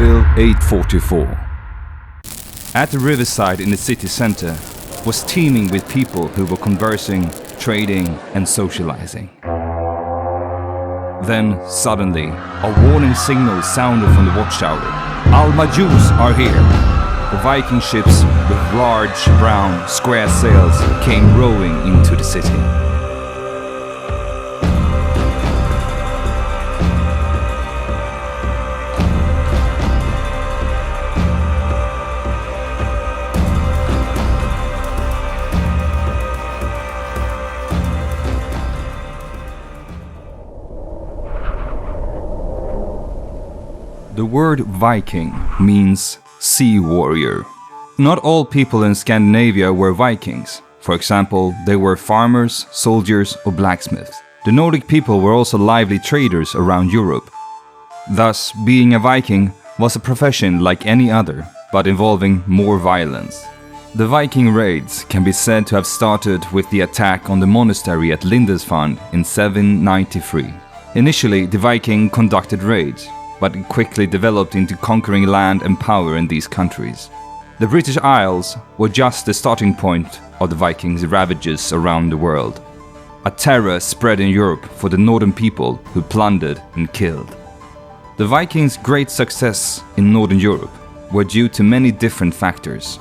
Seville 844. At the riverside in the city center was teeming with people who were conversing, trading and socializing. Then, suddenly, a warning signal sounded from the watchtower. Al-Majus are here! The Viking ships with large, brown, square sails came rowing into the city. The word Viking means sea warrior. Not all people in Scandinavia were Vikings. For example, they were farmers, soldiers or blacksmiths. The Nordic people were also lively traders around Europe. Thus, being a Viking was a profession like any other, but involving more violence. The Viking raids can be said to have started with the attack on the monastery at Lindisfarne in 793. Initially, the Viking conducted raids, but it quickly developed into conquering land and power in these countries. The British Isles were just the starting point of the Vikings' ravages around the world. A terror spread in Europe for the northern people who plundered and killed. The Vikings' great success in northern Europe were due to many different factors.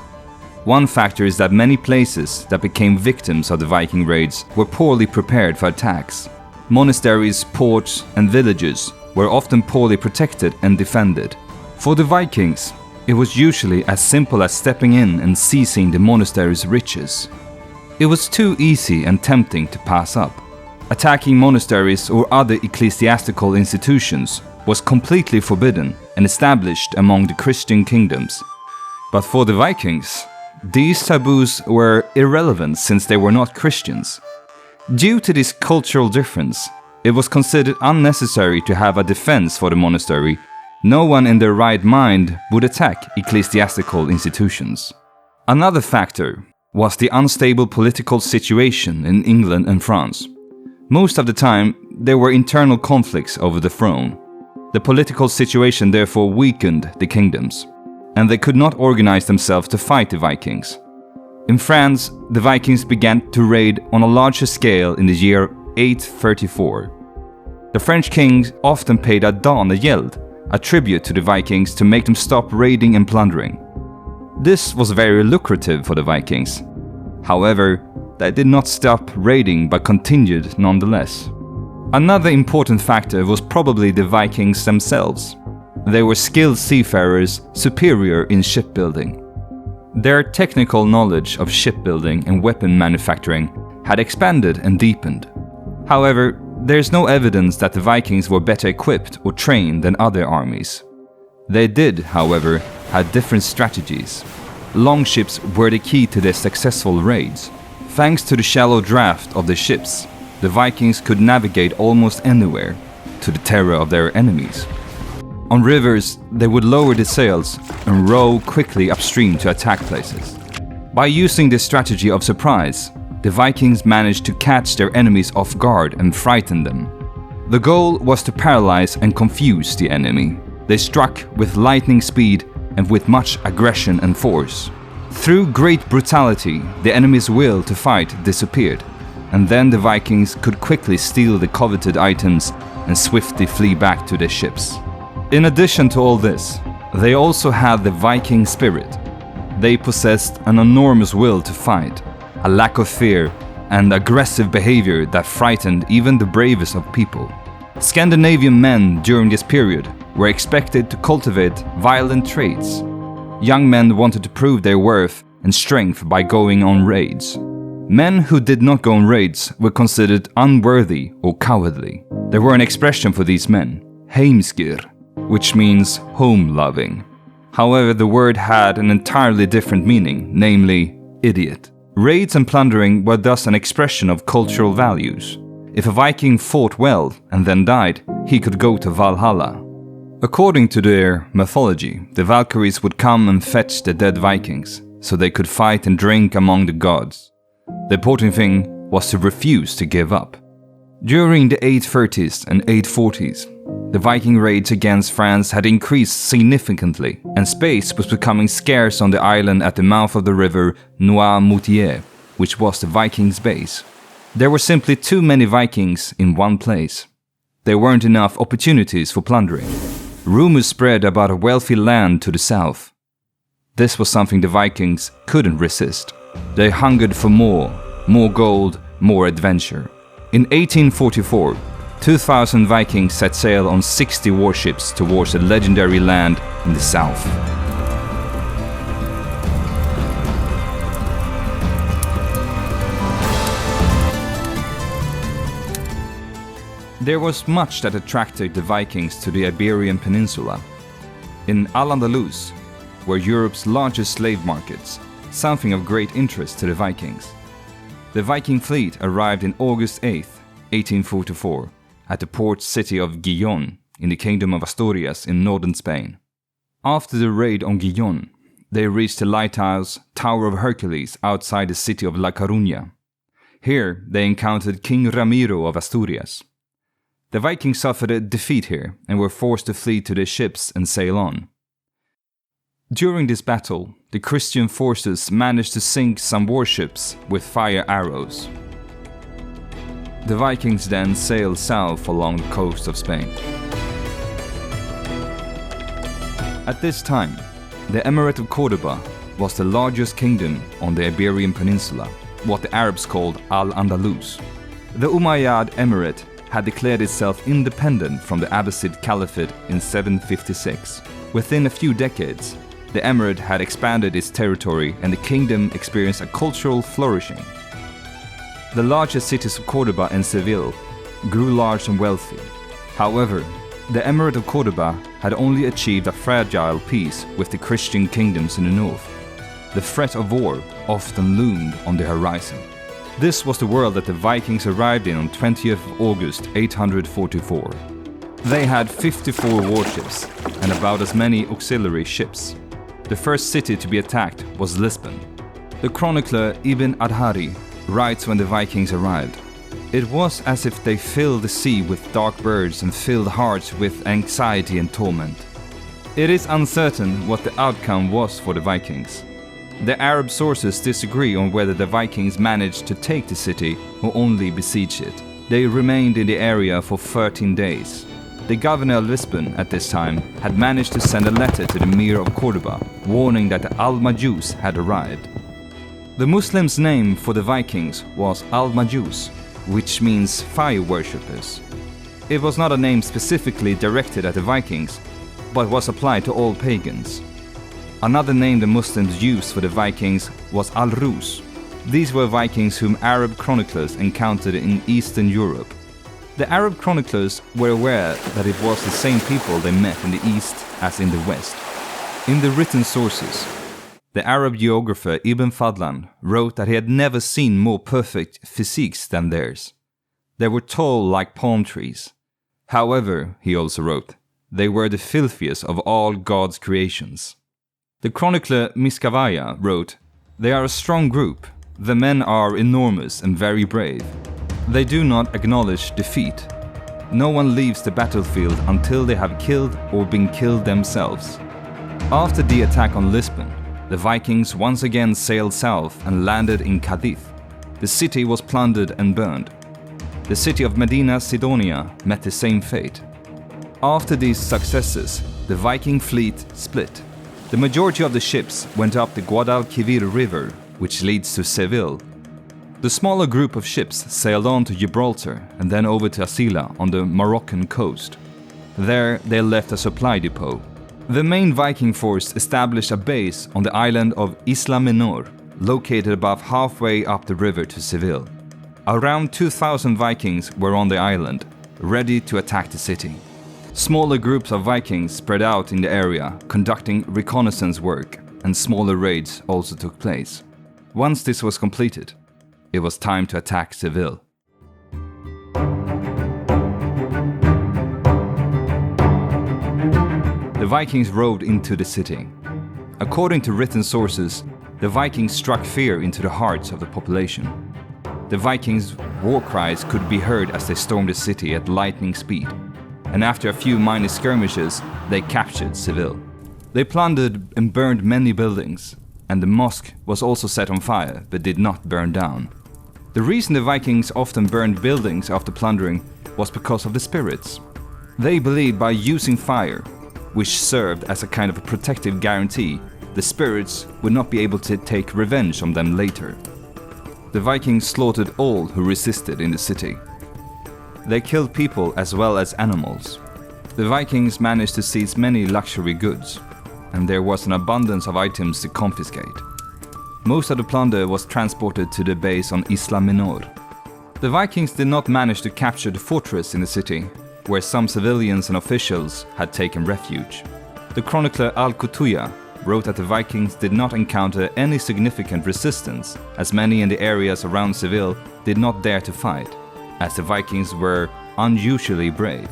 One factor is that many places that became victims of the Viking raids were poorly prepared for attacks. Monasteries, ports and villages were often poorly protected and defended. For the Vikings, it was usually as simple as stepping in and seizing the monastery's riches. It was too easy and tempting to pass up. Attacking monasteries or other ecclesiastical institutions was completely forbidden and established among the Christian kingdoms. But for the Vikings, these taboos were irrelevant since they were not Christians. Due to this cultural difference, it was considered unnecessary to have a defense for the monastery. No one in their right mind would attack ecclesiastical institutions. Another factor was the unstable political situation in England and France. Most of the time, there were internal conflicts over the throne. The political situation therefore weakened the kingdoms, and they could not organize themselves to fight the Vikings. In France, the Vikings began to raid on a larger scale in the year 834. The French kings often paid a geld, a tribute to the Vikings to make them stop raiding and plundering. This was very lucrative for the Vikings. However, they did not stop raiding but continued nonetheless. Another important factor was probably the Vikings themselves. They were skilled seafarers, superior in shipbuilding. Their technical knowledge of shipbuilding and weapon manufacturing had expanded and deepened. However, there is no evidence that the Vikings were better equipped or trained than other armies. They did, however, have different strategies. Longships were the key to their successful raids. Thanks to the shallow draft of the ships, the Vikings could navigate almost anywhere, to the terror of their enemies. On rivers, they would lower the sails and row quickly upstream to attack places. By using this strategy of surprise, the Vikings managed to catch their enemies off guard and frighten them. The goal was to paralyze and confuse the enemy. They struck with lightning speed and with much aggression and force. Through great brutality, the enemy's will to fight disappeared, and then the Vikings could quickly steal the coveted items and swiftly flee back to their ships. In addition to all this, they also had the Viking spirit. They possessed an enormous will to fight, a lack of fear, and aggressive behavior that frightened even the bravest of people. Scandinavian men during this period were expected to cultivate violent traits. Young men wanted to prove their worth and strength by going on raids. Men who did not go on raids were considered unworthy or cowardly. There were an expression for these men, heimskir, which means home-loving. However, the word had an entirely different meaning, namely idiot. Raids and plundering were thus an expression of cultural values. If a Viking fought well and then died, he could go to Valhalla. According to their mythology, the Valkyries would come and fetch the dead Vikings, so they could fight and drink among the gods. The important thing was to refuse to give up. During the 830s and 840s, The Viking raids against France had increased significantly, and space was becoming scarce on the island at the mouth of the river Noirmoutier, which was the Vikings' base. There were simply too many Vikings in one place. There weren't enough opportunities for plundering. Rumors spread about a wealthy land to the south. This was something the Vikings couldn't resist. They hungered for more gold, more adventure. In 1844, 2,000 Vikings set sail on 60 warships towards the legendary land in the south. There was much that attracted the Vikings to the Iberian Peninsula. In Andalus were Europe's largest slave markets, something of great interest to the Vikings. The Viking fleet arrived in August 8, 1844, at the port city of Gijón in the Kingdom of Asturias in northern Spain. After the raid on Gijón, they reached the lighthouse Tower of Hercules outside the city of La Coruña. Here they encountered King Ramiro of Asturias. The Vikings suffered a defeat here and were forced to flee to their ships and sail on. During this battle, the Christian forces managed to sink some warships with fire arrows. The Vikings then sailed south along the coast of Spain. At this time, the emirate of Córdoba was the largest kingdom on the Iberian Peninsula, what the Arabs called Al-Andalus. The Umayyad emirate had declared itself independent from the Abbasid Caliphate in 756. Within a few decades, the emirate had expanded its territory and the kingdom experienced a cultural flourishing. The largest cities of Córdoba and Seville grew large and wealthy. However, the emirate of Córdoba had only achieved a fragile peace with the Christian kingdoms in the north. The threat of war often loomed on the horizon. This was the world that the Vikings arrived in on 20th of August 844. They had 54 warships and about as many auxiliary ships. The first city to be attacked was Lisbon. The chronicler Ibn Adhari writes when the Vikings arrived, "It was as if they filled the sea with dark birds and filled hearts with anxiety and torment." It is uncertain what the outcome was for the Vikings. The Arab sources disagree on whether the Vikings managed to take the city or only besiege it. They remained in the area for 13 days. The governor of Lisbon at this time had managed to send a letter to the Emir of Córdoba, warning that the Al-Majus had arrived. The Muslims' name for the Vikings was Al-Majus, which means fire worshippers. It was not a name specifically directed at the Vikings, but was applied to all pagans. Another name the Muslims used for the Vikings was Al-Rus. These were Vikings whom Arab chroniclers encountered in Eastern Europe. The Arab chroniclers were aware that it was the same people they met in the East as in the West. In the written sources, the Arab geographer Ibn Fadlan wrote that he had never seen more perfect physiques than theirs. They were tall like palm trees. However, he also wrote, they were the filthiest of all God's creations. The chronicler Miskavaya wrote, "They are a strong group. The men are enormous and very brave. They do not acknowledge defeat. No one leaves the battlefield until they have killed or been killed themselves." After the attack on Lisbon, the Vikings once again sailed south and landed in Cadiz. The city was plundered and burned. The city of Medina Sidonia met the same fate. After these successes, the Viking fleet split. The majority of the ships went up the Guadalquivir River, which leads to Seville. The smaller group of ships sailed on to Gibraltar and then over to Asila on the Moroccan coast. There they left a supply depot. The main Viking force established a base on the island of Isla Menor, located about halfway up the river to Seville. Around 2,000 Vikings were on the island, ready to attack the city. Smaller groups of Vikings spread out in the area, conducting reconnaissance work, and smaller raids also took place. Once this was completed, it was time to attack Seville. The Vikings rode into the city. According to written sources, the Vikings struck fear into the hearts of the population. The Vikings' war cries could be heard as they stormed the city at lightning speed. and after a few minor skirmishes, they captured Seville. They plundered and burned many buildings, and the mosque was also set on fire but did not burn down. The reason the Vikings often burned buildings after plundering was because of the spirits. They believed by using fire, which served as a kind of a protective guarantee, the spirits would not be able to take revenge on them later. The Vikings slaughtered all who resisted in the city. They killed people as well as animals. The Vikings managed to seize many luxury goods, and there was an abundance of items to confiscate. Most of the plunder was transported to the base on Isla Minor. The Vikings did not manage to capture the fortress in the city, where some civilians and officials had taken refuge. The chronicler Al-Kutuya wrote that the Vikings did not encounter any significant resistance, as many in the areas around Seville did not dare to fight, as the Vikings were unusually brave.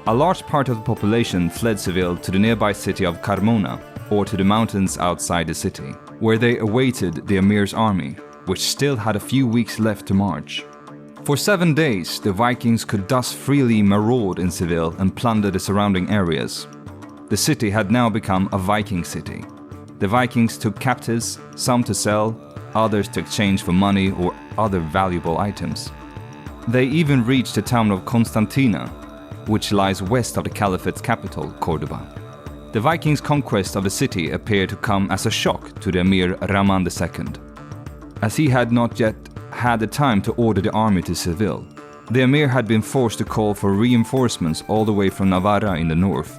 A large part of the population fled Seville to the nearby city of Carmona, or to the mountains outside the city, where they awaited the emir's army, which still had a few weeks left to march. For 7 days, the Vikings could thus freely maraud in Seville and plunder the surrounding areas. The city had now become a Viking city. The Vikings took captives, some to sell, others to exchange for money or other valuable items. They even reached the town of Constantina, which lies west of the Caliphate's capital, Cordoba. The Vikings' conquest of the city appeared to come as a shock to the Emir Rahman II, as he had not yet had the time to order the army to Seville. The Emir had been forced to call for reinforcements all the way from Navarra in the north.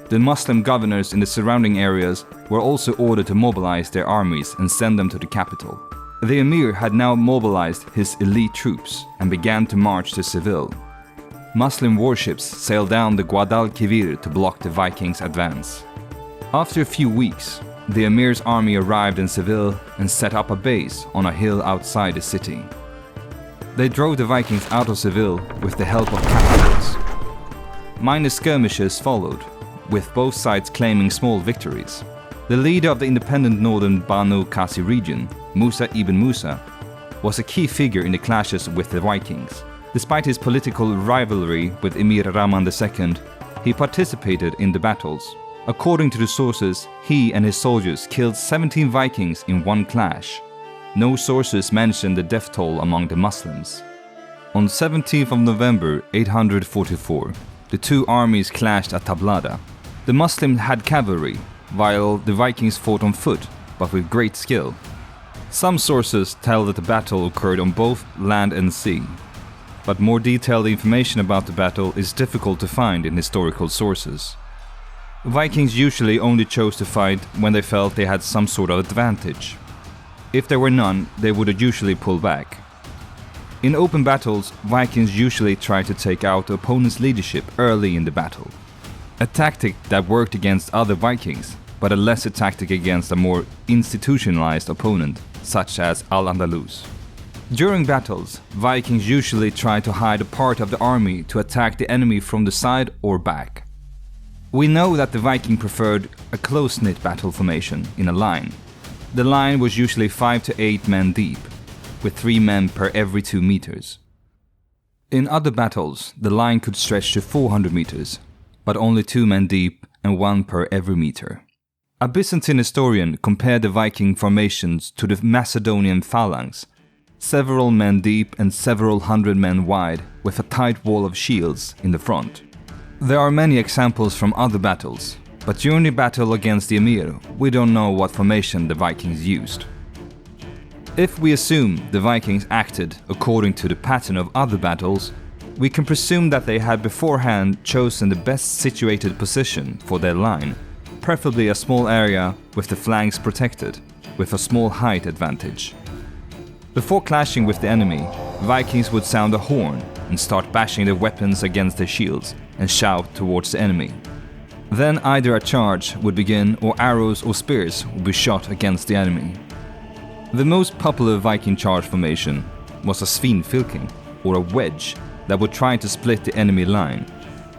The Muslim governors in the surrounding areas were also ordered to mobilize their armies and send them to the capital. The Emir had now mobilized his elite troops and began to march to Seville. Muslim warships sailed down the Guadalquivir to block the Vikings' advance. After a few weeks, the Emir's army arrived in Seville and set up a base on a hill outside the city. They drove the Vikings out of Seville with the help of catapults. Minor skirmishes followed, with both sides claiming small victories. The leader of the independent northern Banu Qasi region, Musa ibn Musa, was a key figure in the clashes with the Vikings. Despite his political rivalry with Emir Rahman II, he participated in the battles. According to the sources, he and his soldiers killed 17 Vikings in one clash. No sources mention the death toll among the Muslims. On 17th of November 844, the two armies clashed at Tablada. The Muslims had cavalry, while the Vikings fought on foot, but with great skill. Some sources tell that the battle occurred on both land and sea, but more detailed information about the battle is difficult to find in historical sources. Vikings usually only chose to fight when they felt they had some sort of advantage. If there were none, they would usually pull back. In open battles, Vikings usually try to take out the opponent's leadership early in the battle. A tactic that worked against other Vikings, but a lesser tactic against a more institutionalized opponent, such as Al-Andalus. During battles, Vikings usually try to hide a part of the army to attack the enemy from the side or back. We know that the Viking preferred a close-knit battle formation in a line. The line was usually 5 to 8 men deep, with 3 men per every 2 meters. In other battles, the line could stretch to 400 meters, but only 2 men deep and 1 per every meter. A Byzantine historian compared the Viking formations to the Macedonian phalanx, several men deep and several hundred men wide, with a tight wall of shields in the front. There are many examples from other battles, but during the battle against the Emir, we don't know what formation the Vikings used. If we assume the Vikings acted according to the pattern of other battles, we can presume that they had beforehand chosen the best situated position for their line, preferably a small area with the flanks protected, with a small height advantage. Before clashing with the enemy, Vikings would sound a horn and start bashing their weapons against their shields and shout towards the enemy. Then either a charge would begin or arrows or spears would be shot against the enemy. The most popular Viking charge formation was a svinfylking, or a wedge, that would try to split the enemy line.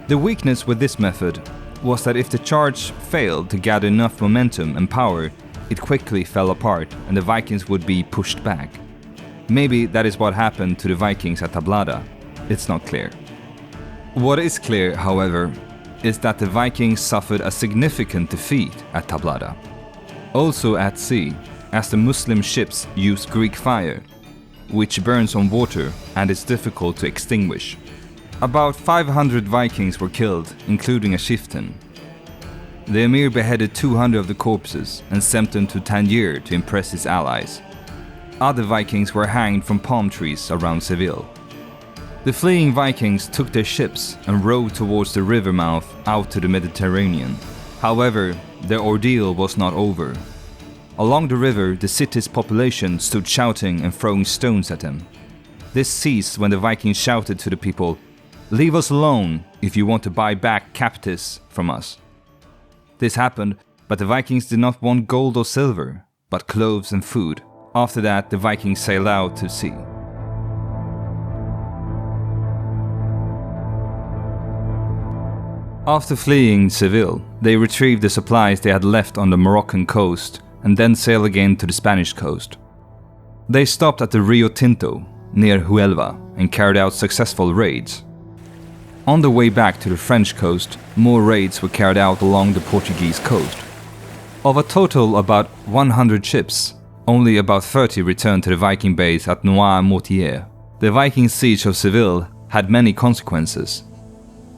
The weakness with this method was that if the charge failed to gather enough momentum and power, it quickly fell apart and the Vikings would be pushed back. Maybe that is what happened to the Vikings at Tablada. It's not clear. What is clear, however, is that the Vikings suffered a significant defeat at Tablada. Also at sea, as the Muslim ships use Greek fire, which burns on water and is difficult to extinguish. About 500 Vikings were killed, including a chieftain. The emir beheaded 200 of the corpses and sent them to Tangier to impress his allies. Other Vikings were hanged from palm trees around Seville. The fleeing Vikings took their ships and rowed towards the river mouth out to the Mediterranean. However, their ordeal was not over. Along the river, the city's population stood shouting and throwing stones at them. This ceased when the Vikings shouted to the people, "Leave us alone if you want to buy back captives from us." This happened, but the Vikings did not want gold or silver, but clothes and food. After that, the Vikings sailed out to sea. After fleeing Seville, they retrieved the supplies they had left on the Moroccan coast and then sailed again to the Spanish coast. They stopped at the Rio Tinto, near Huelva, and carried out successful raids. On the way back to the French coast, more raids were carried out along the Portuguese coast. Of a total about 100 ships, only about 30 returned to the Viking base at Noirmoutier. The Viking siege of Seville had many consequences.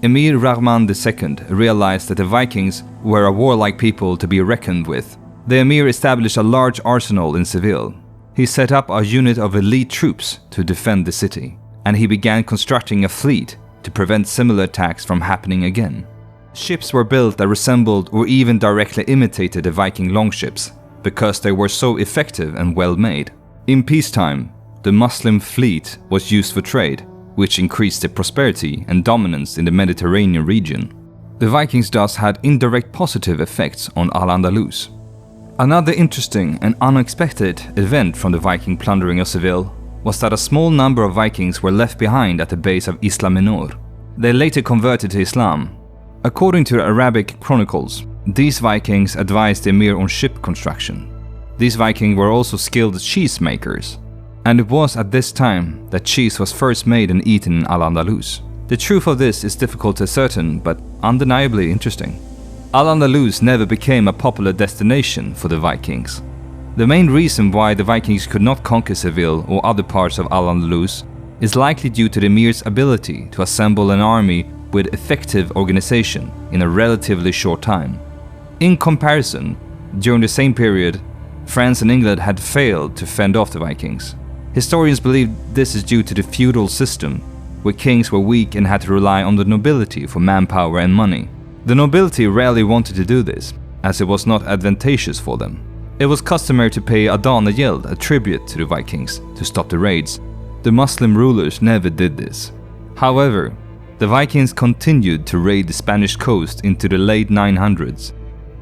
Emir Rahman II realized that the Vikings were a warlike people to be reckoned with. The emir established a large arsenal in Seville. He set up a unit of elite troops to defend the city, and he began constructing a fleet to prevent similar attacks from happening again. Ships were built that resembled or even directly imitated the Viking longships, because they were so effective and well made. In peacetime, the Muslim fleet was used for trade, which increased their prosperity and dominance in the Mediterranean region. The Vikings thus had indirect positive effects on Al-Andalus. Another interesting and unexpected event from the Viking plundering of Seville was that a small number of Vikings were left behind at the base of Isla Menor. They later converted to Islam. According to the Arabic chronicles, these Vikings advised the emir on ship construction. These Vikings were also skilled cheese makers, and it was at this time that cheese was first made and eaten in Al-Andalus. The truth of this is difficult to ascertain, but undeniably interesting. Al-Andalus never became a popular destination for the Vikings. The main reason why the Vikings could not conquer Seville or other parts of Al-Andalus is likely due to the emir's ability to assemble an army with effective organization in a relatively short time. In comparison, during the same period, France and England had failed to fend off the Vikings. Historians believe this is due to the feudal system, where kings were weak and had to rely on the nobility for manpower and money. The nobility rarely wanted to do this, as it was not advantageous for them. It was customary to pay Adanageld, a tribute to the Vikings, to stop the raids. The Muslim rulers never did this. However, the Vikings continued to raid the Spanish coast into the late 900s.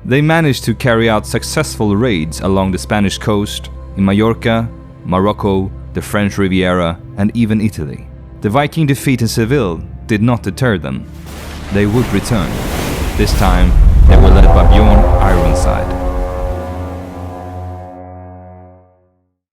They managed to carry out successful raids along the Spanish coast, in Majorca, Morocco, the French Riviera, and even Italy. The Viking defeat in Seville did not deter them. They would return. This time, they were led by Bjorn Ironside.